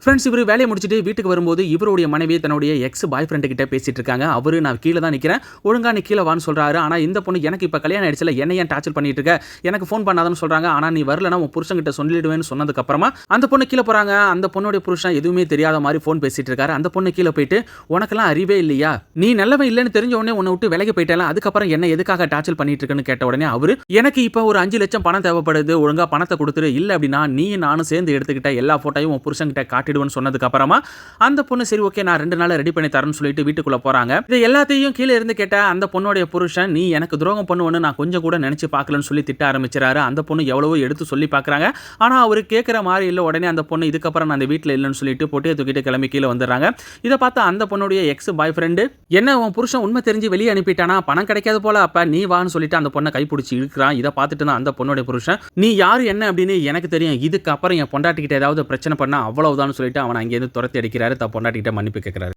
Friends இவரு வேலையை முடிச்சுட்டு வீட்டுக்கு வரும்போது இவருடைய மனைவி தன்னுடைய எக்ஸ் பாய் ஃப்ரெண்டு கிட்ட பேசிட்டு இருக்காங்க. அவரு நான் கீழே தான் நிற்கிறேன், ஒழுங்கா நீ கீழே வான்னு சொல்றாரு. ஆனால் இந்த பொண்ணு எனக்கு இப்போ கல்யாணம் ஆயிடுச்சுல, என்ன ஏன் டார்ச்சர் பண்ணிட்டு இருக்க, எனக்கு ஃபோன் பண்ணாதன்னு சொல்றாங்க. ஆனால் நீ வரலன்னா உன் புருஷன் கிட்ட சொல்லிடுவேன்னு சொன்னதுக்கு அப்புறமா அந்த பொண்ணு கீழே போறாங்க. அந்த பொண்ணுடைய புருஷன் எதுவுமே தெரியாத மாதிரி ஃபோன் பேசிட்டு இருக்காரு. அந்த பொண்ணு கீழே போயிட்டு உனக்கெல்லாம் அறிவே இல்லையா, நீ நல்லவன் இல்லைன்னு தெரிஞ்ச உடனே உன்னை விட்டு விலகி போயிட்டேன், அதுக்கப்புறம் என்ன எதுக்காக டார்ச்சர் பண்ணிட்டு இருக்குன்னு கேட்ட உடனே அவரு எனக்கு இப்போ ஒரு 5 லட்சம் பணம் தேவைப்படுது, ஒழுங்கா பணத்தை கொடுத்துரு, இல்லை அப்படின்னா நீ நானும் சேர்ந்து எடுத்துக்கிட்ட எல்லா போட்டோயும் உன் புருஷன் கிட்ட காட்டிடுவேன்னு சொன்னதுக்கு அப்புறமா அந்த பொண்ணு சரி ஓகே நான் 2 நாள் ரெடி பண்ணி தரேன்னு சொல்லிட்டு வீட்டுக்குள்ள போறாங்க. இது எல்லாத்தையும் கீழே இருந்து கேட்ட அந்த பொண்ணுடைய புருஷன் நீ எனக்கு துரோகம் பண்ணுவேன்னு நான் கொஞ்சம் கூட நினைச்சு பார்க்கலன்னு சொல்லி திட்ட ஆரம்பிச்சாரு. அந்த பொண்ணு எவ்வளவோ எடுத்து சொல்லி பார்க்கறாங்க. ஆனா அவரு கேட்கிற மாதிரி இல்லை. உடனே அந்த பொண்ணு இதுக்கப்புறம் நான் அந்த வீட்டில் இல்லைன்னு சொல்லிட்டு பொட்டியை தூக்கிட்டு கிளம்பி கீழே வந்துடுறாங்க. இதை பார்த்து அந்த பொண்ணுடைய எக்ஸ் பாய் ஃப்ரெண்டு என்ன உன் புருஷன் உண்மை தெரிஞ்சு வெளியே அனுப்பிட்டானா, பணம் கிடைக்காது போல, அப்ப நீ வான்னு சொல்லிட்டு அந்த பொண்ணை கைப்பிடிச்சி இழுக்கிறான். இதை பார்த்துட்டு தான் அந்த பொண்ணுடைய புருஷன் நீ யாரு என்ன அப்படின்னு எனக்கு தெரியும், இதுக்கு அப்புறம் என் பொண்டாட்டிக்கிட்ட ஏதாவது பிரச்சனை பண்ணா அவ்வளவுதான் சொல்லிட்டு அவன் அங்கேருந்து துரத்தி அடிக்கிறாரு. தான் பொண்டாட்டிக்கிட்ட மன்னிப்பு கேட்கிறாரு.